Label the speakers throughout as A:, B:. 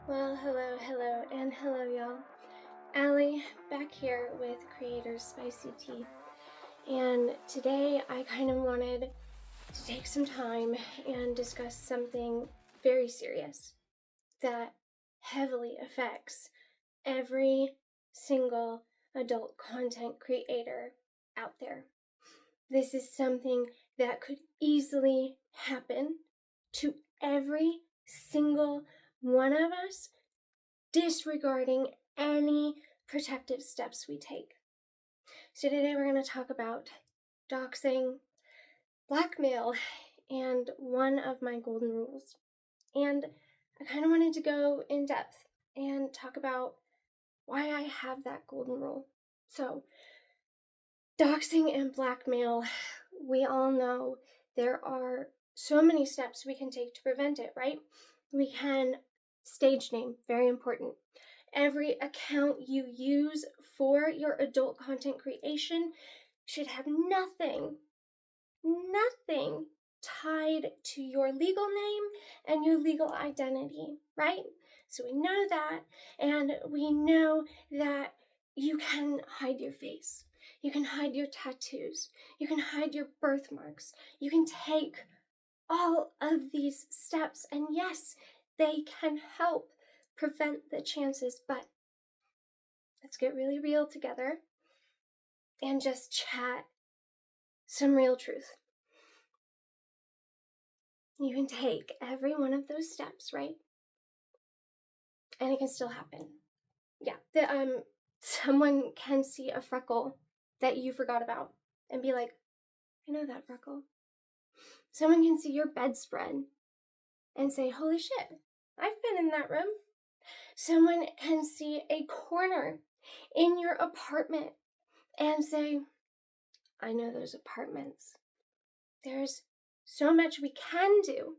A: Well, hello, and hello, y'all. Allie back here with Creator's Spicy Tea. And today I kind of wanted to take some time and discuss something very serious that heavily affects every single adult content creator out there. This is something that could easily happen to every single one of us, disregarding any protective steps we take. So today we're going to talk about doxing, blackmail, and one of my golden rules. And I kind of wanted to go in depth and talk about why I have that golden rule. So, doxing and blackmail, we all know there are so many steps we can take to prevent it, right? We can stage name, very important. Every account you use for your adult content creation should have nothing tied to your legal name and your legal identity, right? So we know that, and we know that you can hide your face. You can hide your tattoos. You can hide your birthmarks. You can take all of these steps, and yes, they can help prevent the chances, but let's get really real together and just chat some real truth. You can take every one of those steps, right? And it can still happen. Yeah, someone can see a freckle that you forgot about and be like, I know that freckle. Someone can see your bedspread and say, holy shit, I've been in that room. Someone can see a corner in your apartment and say, I know those apartments. There's so much we can do,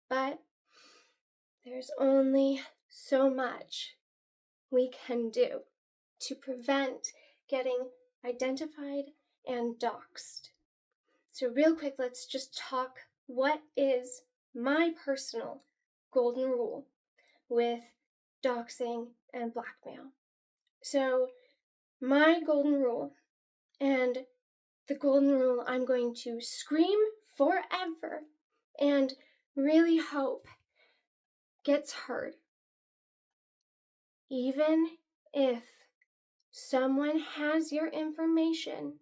A: but there's only so much we can do to prevent getting identified and doxed. So real quick, let's just talk what is my personal golden rule with doxing and blackmail. So my golden rule, and the golden rule I'm going to scream forever and really hope gets heard. Even if someone has your information,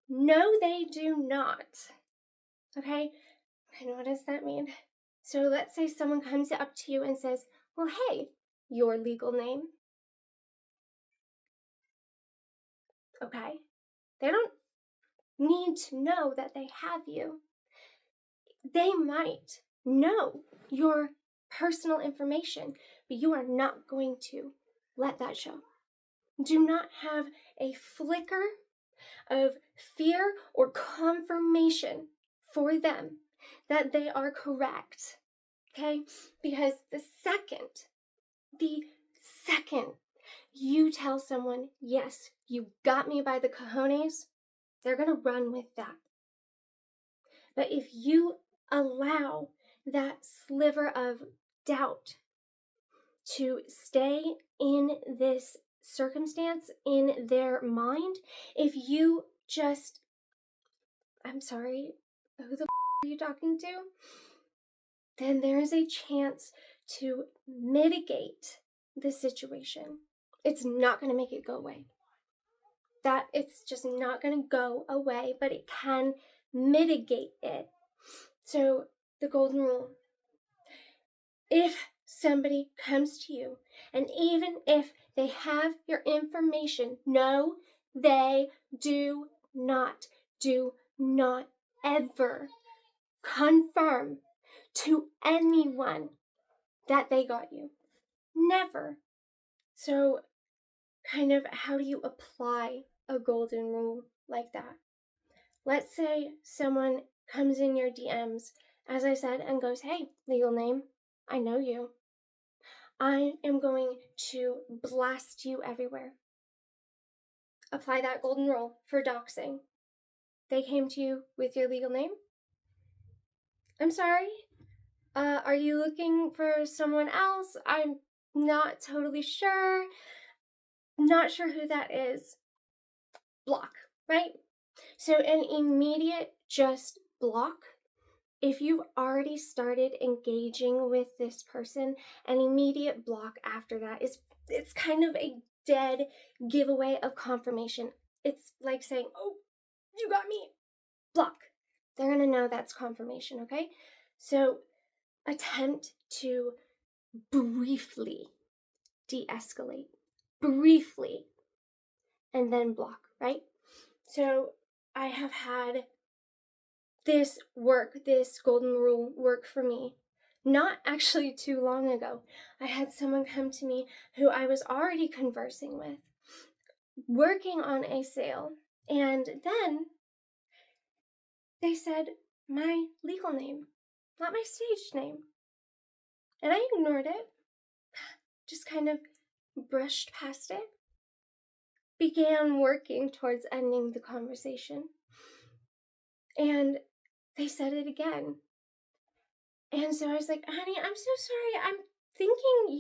A: no, they do not. Okay? And what does that mean? So let's say someone comes up to you and says, well, hey, your legal name. Okay? They don't need to know that they have you. They might know your personal information, but you are not going to let that show. Do not have a flicker of fear or confirmation for them that they are correct, okay? Because the second you tell someone, yes, you got me by the cojones, they're gonna run with that. But if you allow that sliver of doubt to stay in this circumstance in their mind, if you just, I'm sorry, who the are you talking to? Then there is a chance to mitigate the situation. It's not going to make it go away. That it's just not going to go away, but it can mitigate it. So the golden rule, if somebody comes to you, and even if they have your information, no, they do not ever confirm to anyone that they got you. Never. So, kind of, how do you apply a golden rule like that? Let's say someone comes in your DMs, as I said, and goes, hey, legal name, I know you. I am going to blast you everywhere. Apply that golden rule for doxing. They came to you with your legal name? I'm sorry? Are you looking for someone else? I'm not totally sure. Not sure who that is. Block, right? So an immediate just block. If you've already started engaging with this person, an immediate block after that it's kind of a dead giveaway of confirmation. It's like saying, "Oh, you got me." Block. They're going to know that's confirmation, okay? So attempt to briefly de-escalate. Briefly. And then block, right? So I have had this golden rule work for me. Not actually too long ago. I had someone come to me who I was already conversing with, working on a sale, and then they said my legal name, not my stage name. And I ignored it, just kind of brushed past it, began working towards ending the conversation. And they said it again. And so I was like, "Honey, I'm so sorry. I'm thinking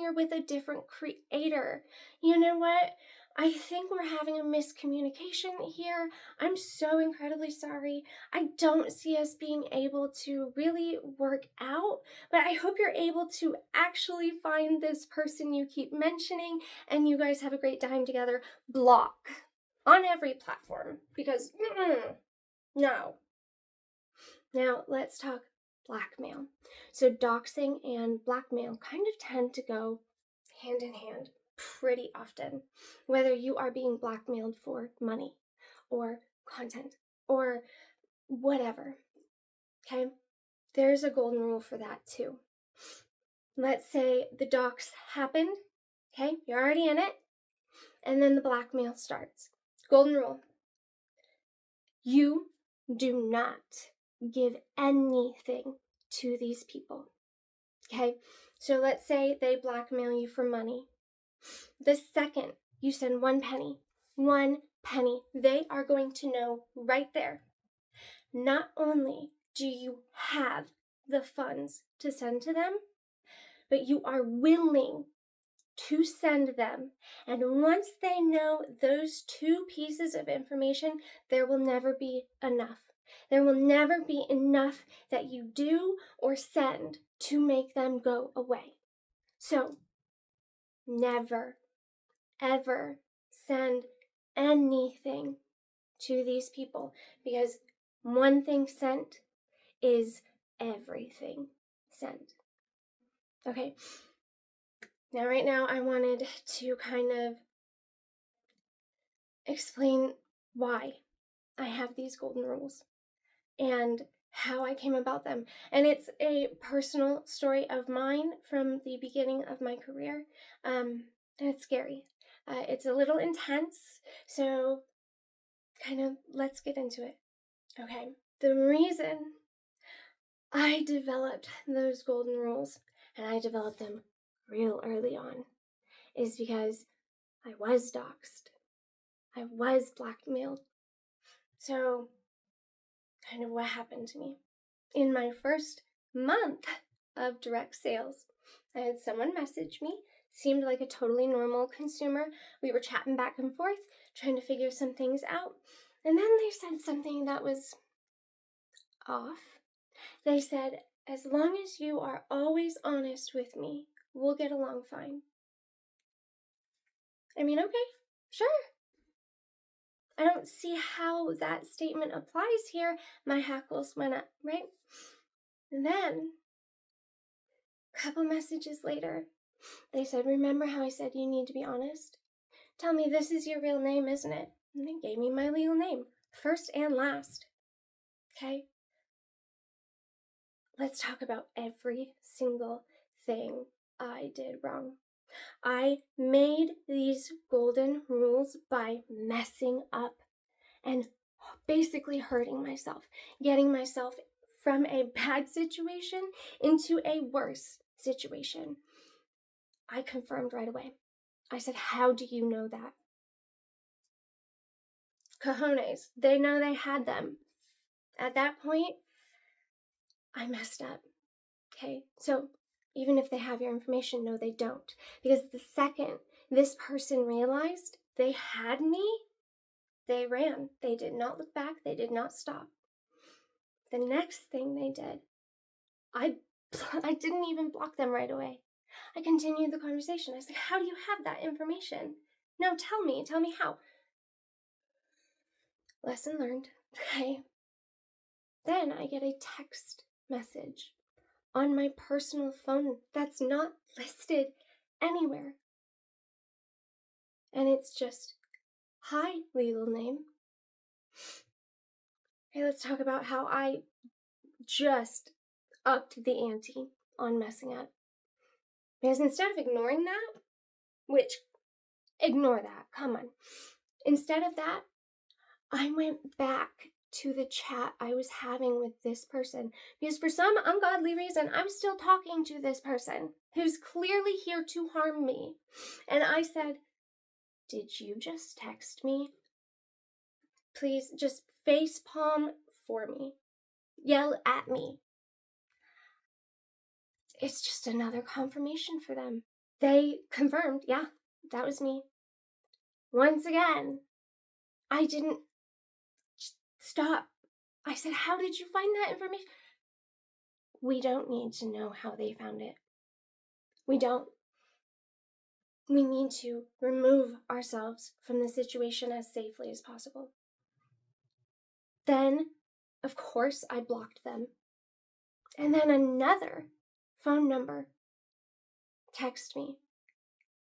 A: you're with a different creator. You know what? I think we're having a miscommunication here. I'm so incredibly sorry. I don't see us being able to really work out, but I hope you're able to actually find this person you keep mentioning and you guys have a great time together." Block on every platform because no. Now let's talk blackmail. So doxing and blackmail kind of tend to go hand in hand pretty often, whether you are being blackmailed for money or content or whatever. Okay? There's a golden rule for that too. Let's say the dox happened. Okay? You're already in it. And then the blackmail starts. Golden rule. You do not give anything to these people. Okay? So let's say they blackmail you for money. The second you send 1 penny, they are going to know right there. Not only do you have the funds to send to them, but you are willing to send them. And once they know those 2 pieces of information, there will never be enough. There will never be enough that you do or send to make them go away. So, never, ever send anything to these people because one thing sent is everything sent. Okay. Now, right now, I wanted to kind of explain why I have these golden rules and how I came about them. And it's a personal story of mine from the beginning of my career. And it's scary. It's a little intense, so kind of let's get into it. Okay. The reason I developed those golden rules, and I developed them real early on, is because I was doxed. I was blackmailed. So, kind of what happened to me. In my first month of direct sales, I had someone message me, seemed like a totally normal consumer. We were chatting back and forth, trying to figure some things out. And then they said something that was off. They said, "As long as you are always honest with me, we'll get along fine." I mean, okay, sure. I don't see how that statement applies here. My hackles went up, right? And then, a couple messages later, they said, "Remember how I said you need to be honest? Tell me this is your real name, isn't it?" And they gave me my legal name, first and last. Okay? Let's talk about every single thing I did wrong. I made these golden rules by messing up and basically hurting myself, getting myself from a bad situation into a worse situation. I confirmed right away. I said, "How do you know that?" Cojones. They know they had them. At that point, I messed up. Okay, so even if they have your information, no, they don't. Because the second this person realized they had me, they ran. They did not look back. They did not stop. The next thing they did, I didn't even block them right away. I continued the conversation. I said, how do you have that information? No, tell me how. Lesson learned. Okay. Then I get a text message on my personal phone that's not listed anywhere. And it's just, hi, legal name. Okay, let's talk about how I just upped the ante on messing up. Because instead of ignoring that, which, ignore that, come on. Instead of that, I went back to the chat I was having with this person. Because for some ungodly reason, I'm still talking to this person who's clearly here to harm me. And I said, did you just text me? Please just facepalm for me. Yell at me. It's just another confirmation for them. They confirmed, yeah, that was me. Once again, I didn't stop. I said, how did you find that information? We don't need to know how they found it. We don't. We need to remove ourselves from the situation as safely as possible. Then, of course, I blocked them. And then another phone number text me,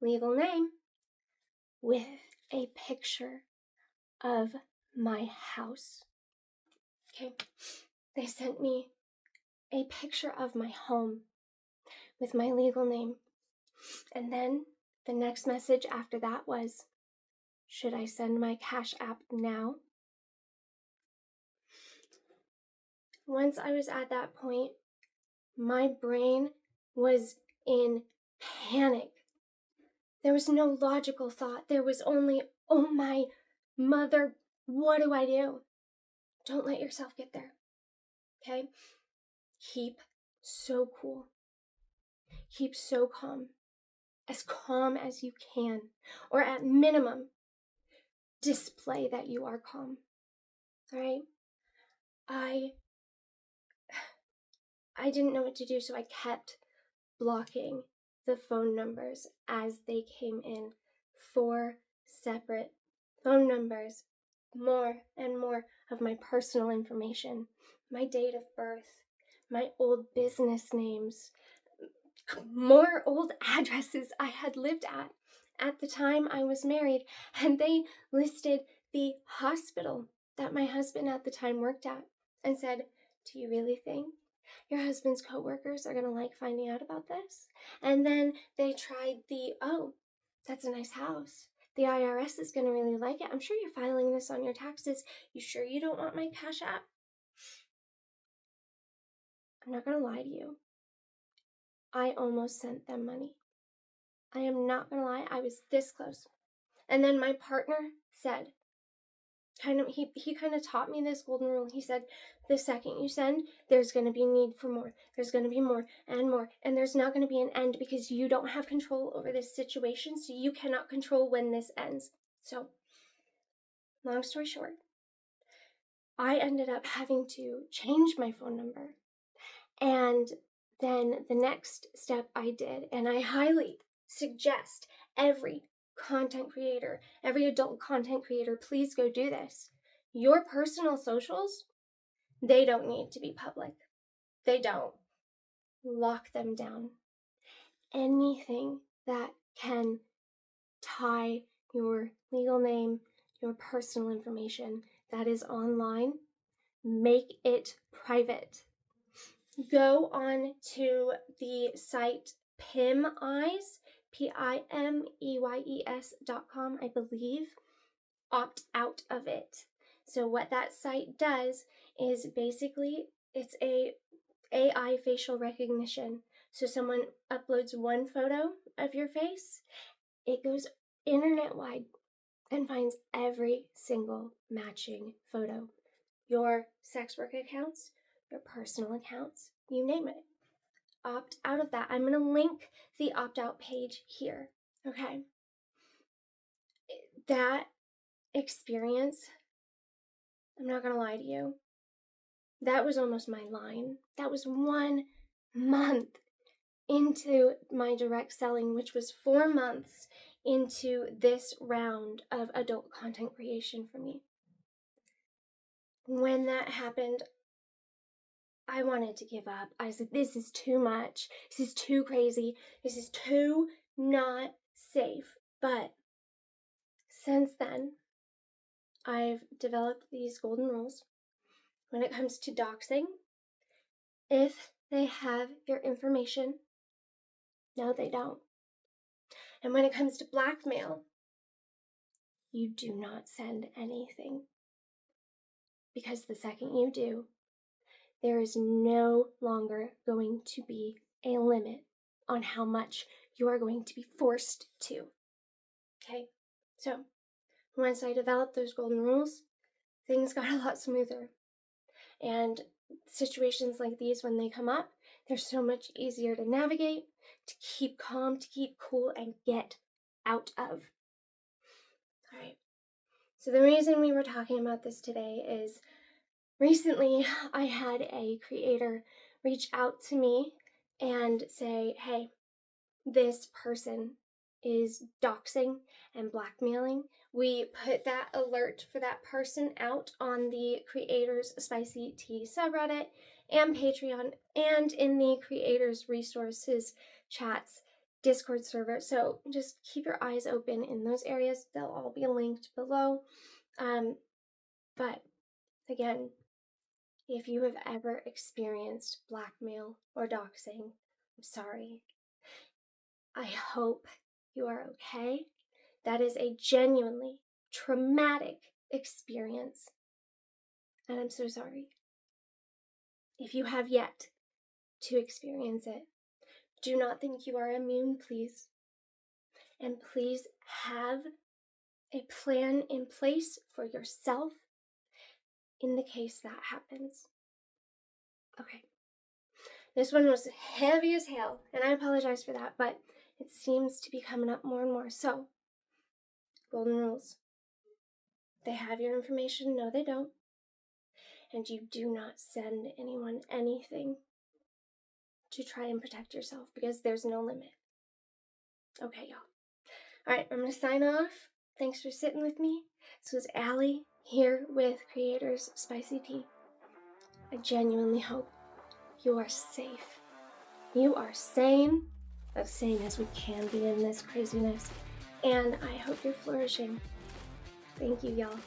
A: legal name, with a picture of my house. Okay, they sent me a picture of my home with my legal name. And then the next message after that was, should I send my Cash App now? Once I was at that point, my brain was in panic. There was no logical thought. There was only, oh my mother, what do I do? Don't let yourself get there, okay? Keep so cool. Keep so calm as you can, or at minimum, display that you are calm, all right? I didn't know what to do, so I kept blocking the phone numbers as they came in. 4 separate phone numbers, more and more of my personal information, my date of birth, my old business names, more old addresses I had lived at the time I was married, and they listed the hospital that my husband at the time worked at and said, do you really think your husband's coworkers are going to like finding out about this? And then they tried oh, that's a nice house. The IRS is going to really like it. I'm sure you're filing this on your taxes. You sure you don't want my Cash App? I'm not going to lie to you. I almost sent them money. I am not going to lie. I was this close. And then my partner said, he kind of taught me this golden rule. He said, the second you send, there's going to be need for more. There's going to be more and more. And there's not going to be an end because you don't have control over this situation. So you cannot control when this ends. So, long story short, I ended up having to change my phone number. And then the next step I did, and I highly suggest every content creator, every adult content creator, please go do this. Your personal socials, they don't need to be public. They don't. Lock them down. Anything that can tie your legal name, your personal information that is online, make it private. Go on to the site PIMEYES, PIMEYES.com, I believe. Opt out of it. So what that site does is basically it's a AI facial recognition. So someone uploads one photo of your face, it goes internet wide and finds every single matching photo. Your sex work accounts your personal accounts, you name it. Opt out of that. I'm going to link the opt-out page here, okay? That experience, I'm not going to lie to you, that was almost my line. That was 1 month into my direct selling, which was 4 months into this round of adult content creation for me. When that happened, I wanted to give up. I said, this is too much. This is too crazy. This is too not safe. But since then, I've developed these golden rules. When it comes to doxing, if they have your information, no, they don't. And when it comes to blackmail, you do not send anything. Because the second you do, there is no longer going to be a limit on how much you are going to be forced to. Okay? So, once I developed those golden rules, things got a lot smoother. And situations like these, when they come up, they're so much easier to navigate, to keep calm, to keep cool, and get out of. All right. So the reason we were talking about this today is recently I had a creator reach out to me and say, hey, this person is doxing and blackmailing. We put that alert for that person out on the Creators Spicy Tea subreddit and Patreon and in the Creators Resources chats Discord server. So just keep your eyes open in those areas. They'll all be linked below. But again, if you have ever experienced blackmail or doxing, I'm sorry. I hope you are okay. That is a genuinely traumatic experience, and I'm so sorry. If you have yet to experience it, do not think you are immune, please. And please have a plan in place for yourself in the case that happens. Okay. This one was heavy as hell, and I apologize for that, but it seems to be coming up more and more. So, golden rules. They have your information. No, they don't. And you do not send anyone anything to try and protect yourself because there's no limit. Okay, y'all. All right, I'm going to sign off. Thanks for sitting with me. This was Allie here with Creators Spicy Tea. I genuinely hope you are safe. You are sane, as sane as we can be in this craziness. And I hope you're flourishing. Thank you, y'all.